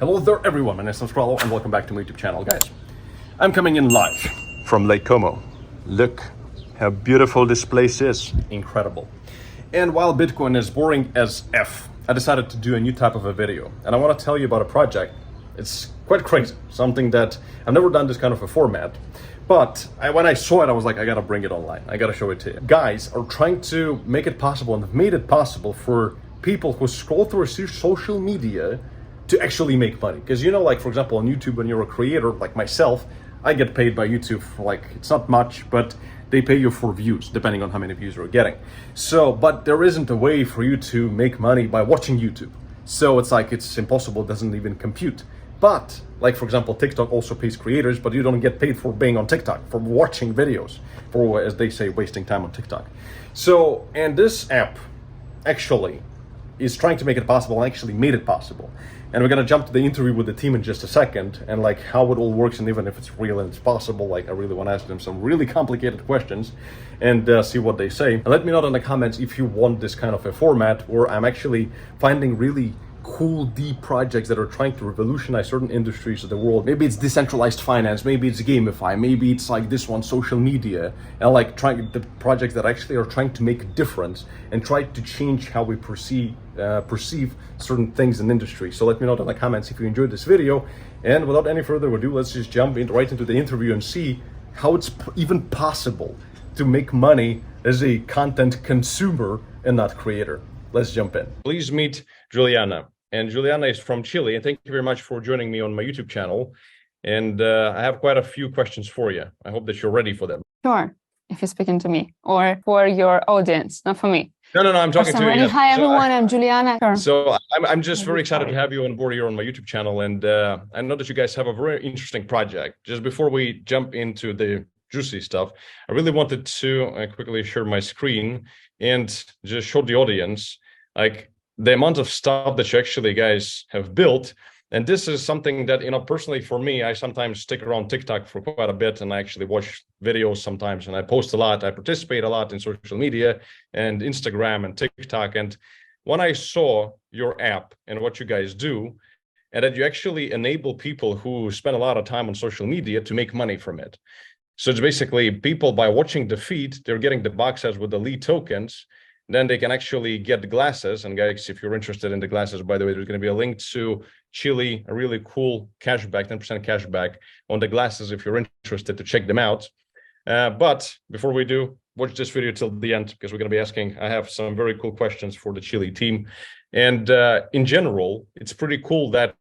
Hello there everyone, my name is Stepn and welcome back to my YouTube channel, guys. I'm coming in live from Lake Como. Look how beautiful this place is, incredible. And while Bitcoin is boring as F, I decided to do a new type of a video. And I want to tell you about a project. It's quite crazy, something that I've never done this kind of a format. But when I saw it, I was like, I gotta bring it online. I gotta show it to you. Guys are trying to make it possible and have made it possible for people who scroll through social media to actually make money. Because like for example on YouTube, when you're a creator like myself, I get paid by YouTube for it's not much, but they pay you for views depending on how many views you're getting. So but there isn't a way for you to make money by watching YouTube. So it's impossible, it doesn't even compute. But like for example TikTok also pays creators, but you don't get paid for being on TikTok, for watching videos, for, as they say, wasting time on TikTok. So, and this app actually is trying to make it possible and actually made it possible. And we're gonna jump to the interview with the team in just a second and how it all works, and even if it's real and it's possible, I really want to ask them some really complicated questions and see what they say. And let me know in the comments if you want this kind of a format, or I'm actually finding really cool deep projects that are trying to revolutionize certain industries of the world. Maybe it's decentralized finance, maybe it's gamify, maybe it's like this one, social media, and trying the projects that actually are trying to make a difference and try to change how we perceive certain things in industry. So let me know in the comments if you enjoyed this video, and without any further ado, let's just jump right into the interview and see how it's even possible to make money as a content consumer and not creator. Let's jump in. Please meet Juliana. And Juliana is from Chile. And thank you very much for joining me on my YouTube channel. And I have quite a few questions for you. I hope that you're ready for them. Sure, if you're speaking to me or for your audience, not for me. No, I'm talking to you. Hi, everyone. I'm Juliana. Sure. So I'm just very excited to have you on board here on my YouTube channel. And I know that you guys have a very interesting project. Just before we jump into the juicy stuff, I really wanted to quickly share my screen and just show the audience the amount of stuff that you actually guys have built. And this is something that, personally for me, I sometimes stick around TikTok for quite a bit, and I actually watch videos sometimes, and I post a lot. I participate a lot in social media and Instagram and TikTok. And when I saw your app and what you guys do, and that you actually enable people who spend a lot of time on social media to make money from it. So it's basically people, by watching the feed, they're getting the boxes with the lead tokens. Then they can actually get the glasses. And guys, if you're interested in the glasses, by the way, there's going to be a link to Cheelee, a really cool cashback, 10% cashback on the glasses if you're interested to check them out. But before we do, watch this video till the end, because we're going to be asking, I have some very cool questions for the Cheelee team. And in general, it's pretty cool that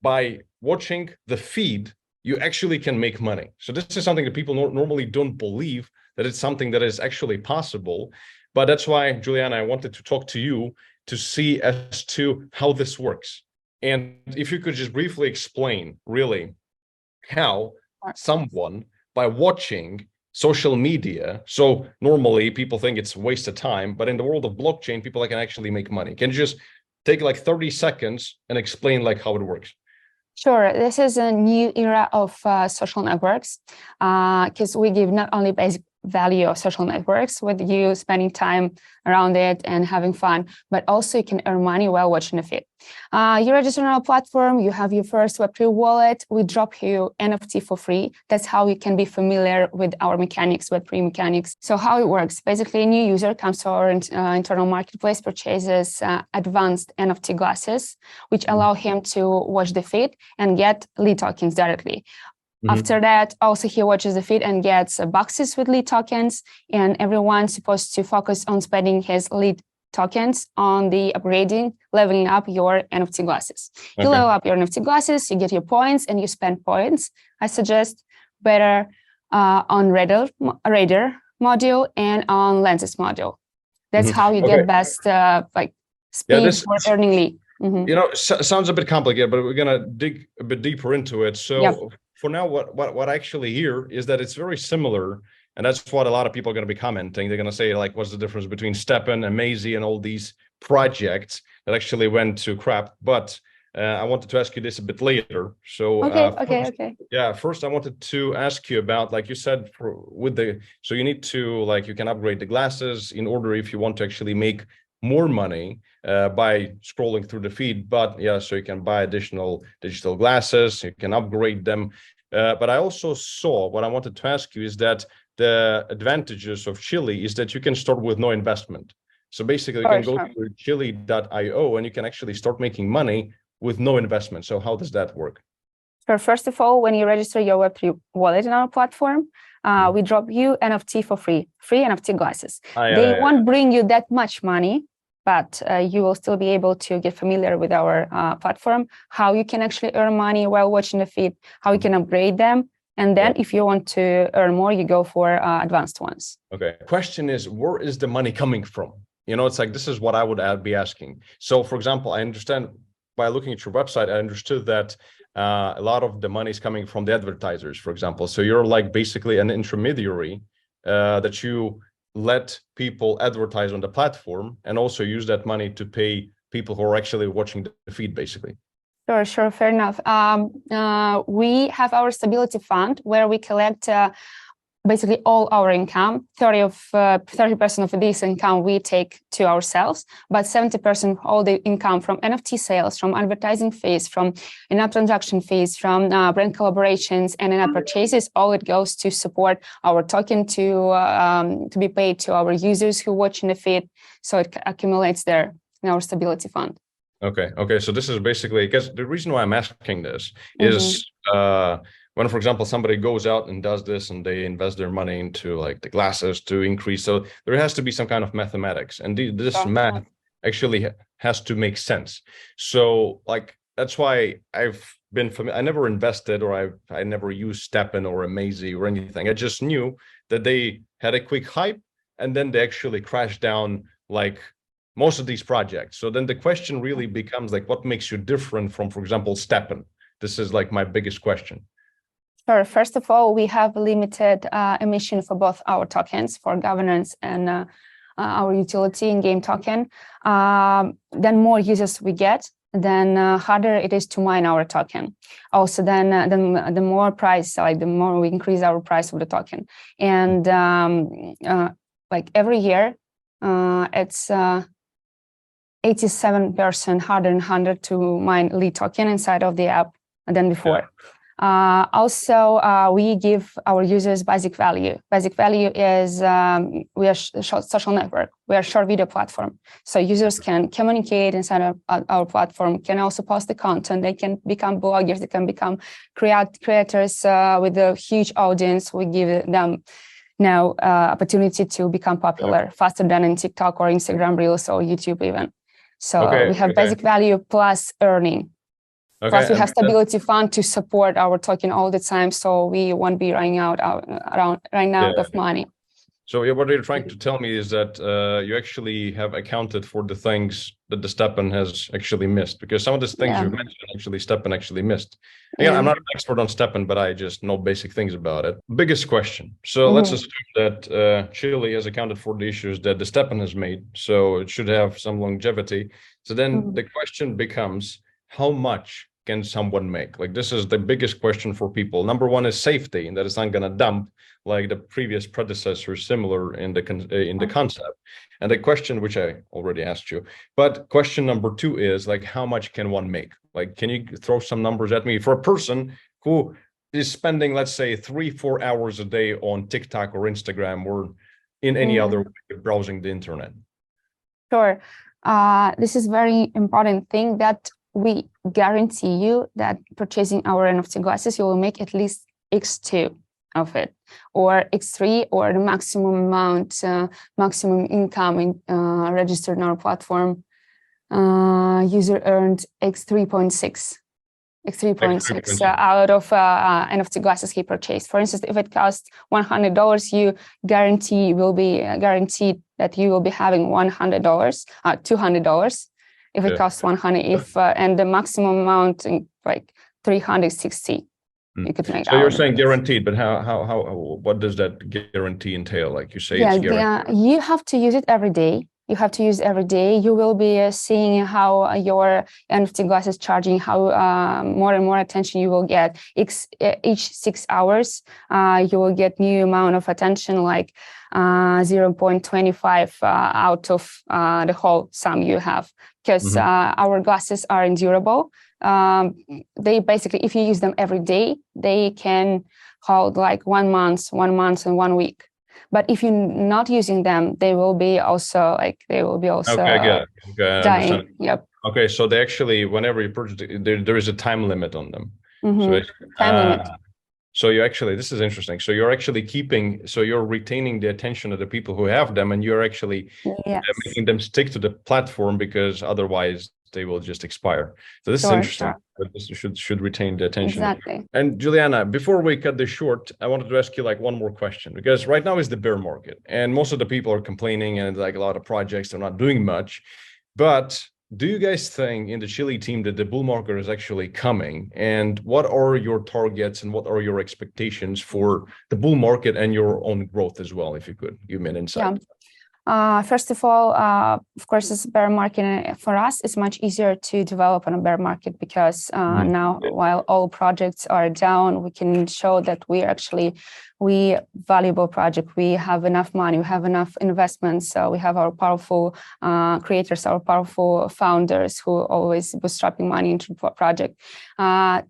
by watching the feed, you actually can make money. So this is something that people normally don't believe, that it's something that is actually possible. But that's why, Juliana, I wanted to talk to you to see as to how this works. And if you could just briefly explain really how someone, by watching social media, so normally people think it's a waste of time, but in the world of blockchain, people can actually make money. Can you just take 30 seconds and explain how it works? Sure, this is a new era of social networks, because we give not only basic value of social networks with you spending time around it and having fun, but also you can earn money while watching the feed. You register on our platform, you have your first Web3 wallet, we drop you NFT for free. That's how you can be familiar with our mechanics, Web3 mechanics. So how it works, basically a new user comes to our internal marketplace, purchases advanced NFT glasses, which allow him to watch the feed and get lead tokens directly. After that, also he watches the feed and gets boxes with lead tokens, and everyone's supposed to focus on spending his lead tokens on the upgrading, leveling up your NFT glasses. Okay. You level up your NFT glasses, you get your points, and you spend points. I suggest better on radar module and on lenses module. That's how you get best speed for earning lead. Sounds a bit complicated, but we're gonna dig a bit deeper into it. So for now, what I actually hear is that it's very similar, and that's what a lot of people are going to be commenting. They're going to say, what's the difference between Stepn and Mazy and all these projects that actually went to crap? But I wanted to ask you this a bit later. So okay. Yeah, first I wanted to ask you about, like you said, so you need to you can upgrade the glasses in order if you want to actually make more money by scrolling through the feed. But yeah, so you can buy additional digital glasses, you can upgrade them. But I also saw, what I wanted to ask you is that the advantages of Cheelee is that you can start with no investment. So basically you can go to cheelee.io and you can actually start making money with no investment. So how does that work? So first of all, when you register your Web3 wallet in our platform, we drop you NFT for free NFT glasses. They won't bring you that much money, but you will still be able to get familiar with our platform, how you can actually earn money while watching the feed, how you can upgrade them. And then if you want to earn more, you go for advanced ones. Okay. Question is, where is the money coming from? You know, it's like, this is what I would be asking. So for example, I understand by looking at your website, I understood that a lot of the money is coming from the advertisers, for example. So you're like basically an intermediary that you let people advertise on the platform and also use that money to pay people who are actually watching the feed, basically. Sure, fair enough. We have our stability fund where we collect basically all our income. 30% of this income we take to ourselves, but 70% of all the income from NFT sales, from advertising fees, from in-app transaction fees, from brand collaborations and in-app purchases, all it goes to support our token to be paid to our users who watch in the feed. So it accumulates there in our stability fund. Okay. So this is basically, because the reason why I'm asking this is when, for example, somebody goes out and does this and they invest their money into like the glasses to increase. So there has to be some kind of mathematics, and this math actually has to make sense. So like, that's why I've been I never invested, or I never used Stepn or Amazy or anything. I just knew that they had a quick hype and then they actually crashed down like most of these projects. So then the question really becomes like, what makes you different from, for example, Stepn? This is like my biggest question. Sure. First of all, we have limited emission for both our tokens, for governance and our utility in-game token. Then more users we get, then harder it is to mine our token. Also, then the more price, like the more we increase our price of the token. And like every year, it's 87% harder and harder to mine lead token inside of the app than before. Also, we give our users basic value. Basic value is we are social network. We are short video platform. So users can communicate inside of our platform, can also post the content. They can become bloggers. They can become creators with a huge audience. We give them now opportunity to become popular faster than in TikTok or Instagram Reels or YouTube even. So we have basic value plus earning. Plus we have stability fund to support our token all the time, so we won't be running out of money. So what you're trying to tell me is that you actually have accounted for the things that the Stepn has actually missed, because some of these things you mentioned actually Stepn actually missed. Again, I'm not an expert on Stepn, but I just know basic things about it. Biggest question. So let's assume that Cheelee has accounted for the issues that the Stepn has made, so it should have some longevity. So then the question becomes, how much can someone make? Like, this is the biggest question for people. Number one is safety, and that it's not going to dump like the previous predecessors, similar in the concept. And the question, which I already asked you, but question number two is like, how much can one make? Like, can you throw some numbers at me for a person who is spending, let's say, 3-4 hours a day on TikTok or Instagram or in any other way browsing the internet? Sure. This is very important thing that we guarantee you that purchasing our NFT glasses, you will make at least X2 of it, or X3, or the maximum amount, maximum income registered in our platform. User earned X3.6 out of NFT glasses he purchased. For instance, if it costs $100, you guaranteed that you will be having $200. If it costs 100, and the maximum amount like 360, you could make. So you're saying guaranteed, but how what does that guarantee entail? Like you say, it's guaranteed. You have to use it every day. You have to use every day. You will be seeing how your NFT glass is charging, how more and more attention you will get. Each 6 hours, you will get new amount of attention, like 0.25 out of the whole sum you have. Because our glasses are endurable. They basically, if you use them every day, they can hold like 1 month, 1 month, and 1 week. But if you're not using them, they will be also Okay, I dying. understand. Yep. Okay, so they actually, whenever you purchase, there is a time limit on them. So Time limit. So you actually, this is interesting. So you're actually you're retaining the attention of the people who have them, and you're actually making them stick to the platform, because otherwise they will just expire. So this is interesting. But this should retain the attention. Exactly. And Juliana, before we cut this short, I wanted to ask you like one more question, because right now is the bear market, and most of the people are complaining, and like a lot of projects are not doing much. But do you guys think in the Cheelee team that the bull market is actually coming? And what are your targets and what are your expectations for the bull market and your own growth as well, if you could give me an insight? Yeah. First of all, of course, this bear market for us, it's much easier to develop on a bear market, because now, while all projects are down, we can show that we valuable project. We have enough money, we have enough investments. So we have our powerful creators, our powerful founders who always bootstrapping money into project.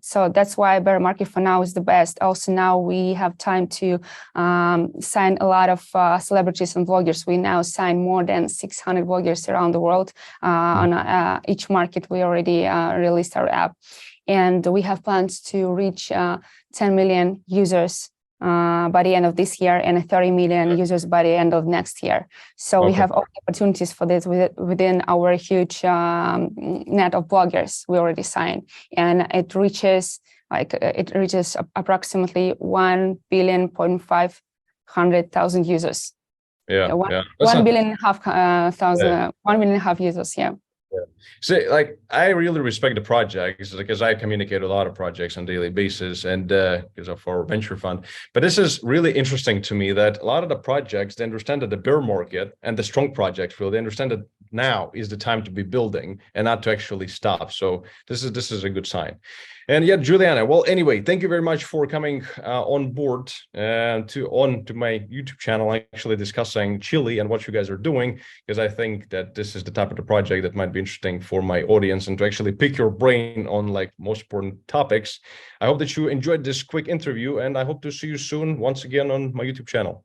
So that's why bear market for now is the best. Also, now we have time to sign a lot of celebrities and bloggers. We now sign more than 600 bloggers around the world. On each market, we already released our app, and we have plans to reach 10 million users by the end of this year, and 30 million users by the end of next year. So we have all the opportunities for this within our huge net of bloggers we already signed, and it reaches approximately 1,500,000 users. Yeah, 1 billion and a half users. Yeah. So like, I really respect the projects, because I communicate a lot of projects on a daily basis, and because of our venture fund. But this is really interesting to me that a lot of the projects, they understand that the bear market, and the strong projects, they understand that now is the time to be building and not to actually stop. So this is a good sign. And yeah, Juliana, well, anyway, thank you very much for coming on board to my YouTube channel, actually discussing Cheelee and what you guys are doing, because I think that this is the type of the project that might be interesting for my audience, and to actually pick your brain on like most important topics. I hope that you enjoyed this quick interview, and I hope to see you soon once again on my YouTube channel.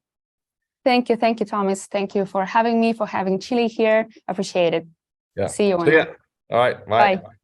Thank you, Thomas. Thank you for having me, for having Cheelee here. Appreciate it. Yeah. See you. So, yeah. All right. Bye. Bye.